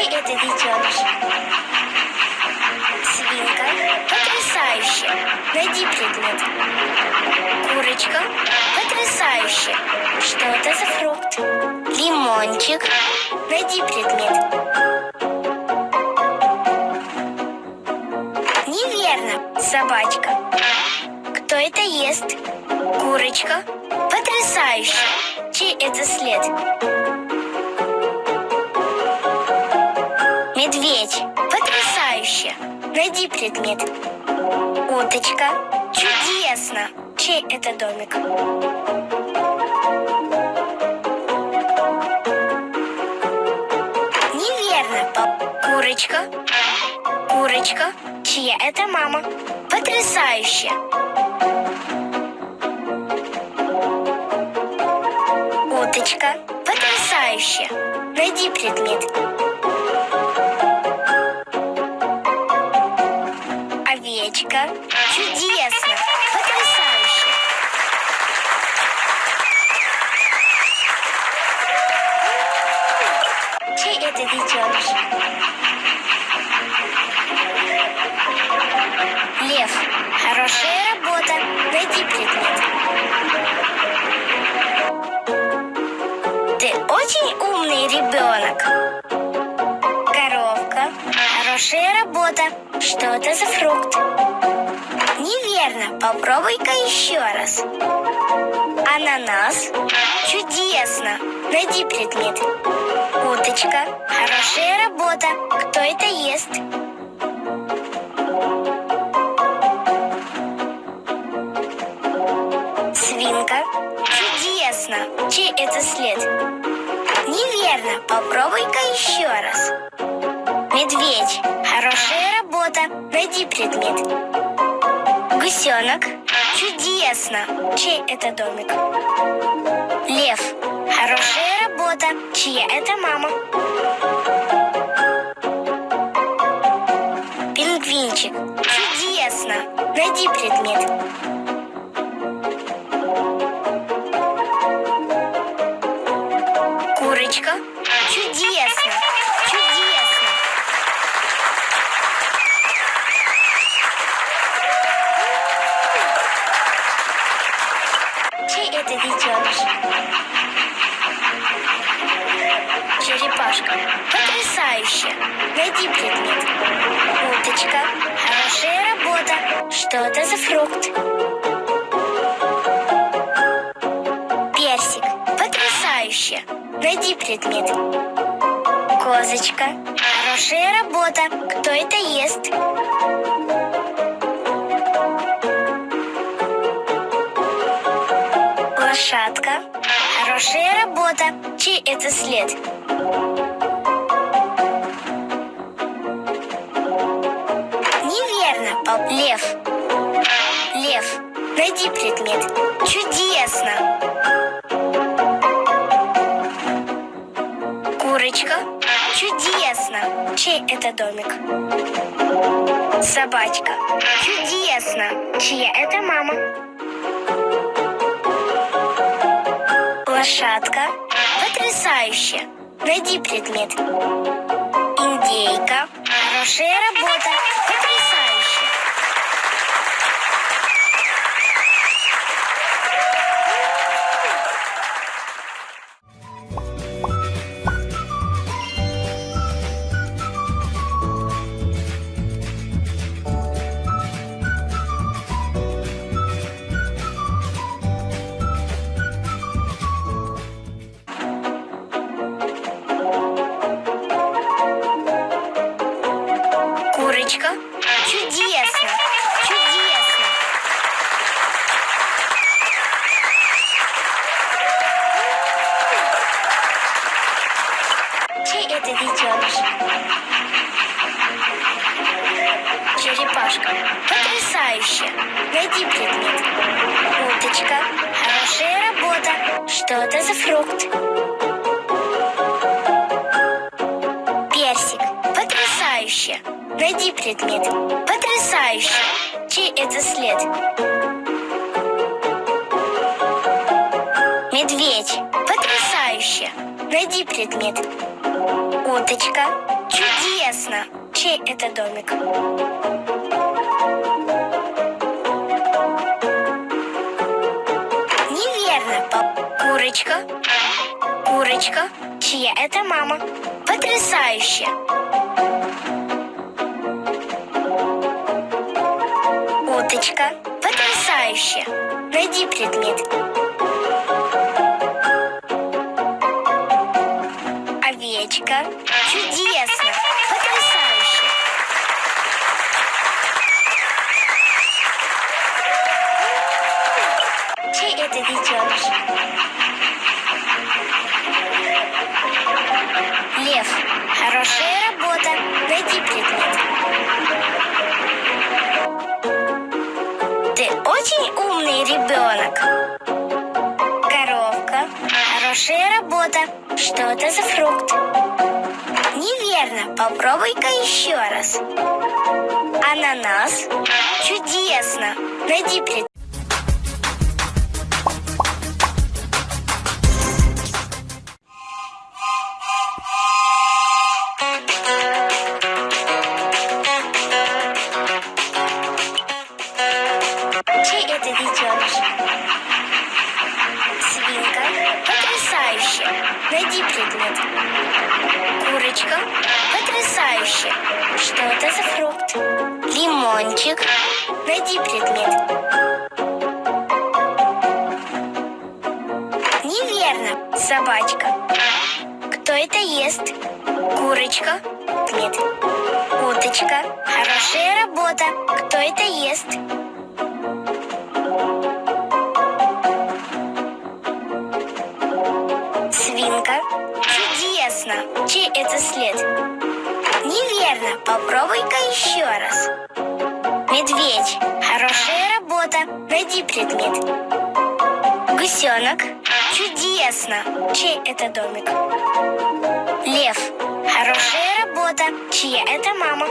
Чей это детеныш? Свинка. Потрясающе. Найди предмет. Курочка. Потрясающе. Что это за фрукт? Лимончик. Найди предмет. Неверно. Собачка. Кто это ест? Курочка. Потрясающе. Чей это след? Медведь. Потрясающе. Найди предмет. Уточка. Чудесно. Чей это домик? Неверно. Курочка. Курочка. Чья это мама? Потрясающе. Уточка. Потрясающе. Найди предмет. Овечка. Чудесно. Потрясающе. Чей это детеныш? Лев. Хорошая работа. Найди предмет. Ты очень умный ребенок. Коровка. Хорошая работа. Что это за фрукт? Неверно. Попробуй-ка еще раз. Ананас. Чудесно. Найди предмет. Уточка. Хорошая работа. Кто это ест? Свинка. Чудесно. Чей это след? Неверно. Попробуй-ка еще раз. Медведь. Хорошая работа. Найди предмет. Гусенок. Чудесно. Чей это домик? Лев. Хорошая работа. Чья это мама? Пингвинчик. Чудесно. Найди предмет. Курочка. Чудесно. Чудесно. Чей это детеныш? Черепашка. Потрясающе. Найди предмет. Уточка. Хорошая работа. Что это за фрукт? Персик. Потрясающе. Найди предмет. Козочка. Хорошая работа. Кто это ест? Лошадка. Хорошая работа. Чей это след? Неверно. Лев. Лев. Найди предмет. Чудесно. Курочка. Чудесно. Чей это домик? Собачка. Чудесно. Чья это мама? Лошадка. Потрясающе. Найди предмет. Индейка. Хорошая работа. Потрясающе. Курочка. Чудесно. Чудесно. Чей это детеныш? Черепашка. Потрясающе. Найди предмет. Уточка. Хорошая работа. Что это за фрукт? Персик. Потрясающе. Найди предмет. Потрясающе. Чей это след? Медведь. Потрясающе. Найди предмет. Уточка. Чудесно! Чей это домик? Неверно, Курочка. Курочка. Чья это мама? Потрясающе! Уточка. Потрясающе! Найди предмет. Овечка. Чудесно! Потрясающе! Чей это детеныш? Лев. Хорошая работа. Найди предмет. Ты очень умный ребенок. Коровка. Хорошая работа. Что это за фрукт? Неверно. Попробуй-ка еще раз. Ананас. Чудесно. Найди предмет. Чей это детеныш? Свинка. Потрясающе. Найди предмет. Курочка. Потрясающе. Что это за фрукт? Лимончик. Найди предмет. Неверно. Собачка. Кто это ест? Курочка. Нет. Уточка. Хорошая работа. Кто это ест? Свинка. Чудесно! Чей это след? Неверно. Попробуй-ка еще раз. Медведь. Хорошая работа. Найди предмет. Гусенок. Чудесно! Чей это домик? Лев. Хорошая работа. Чья это мама?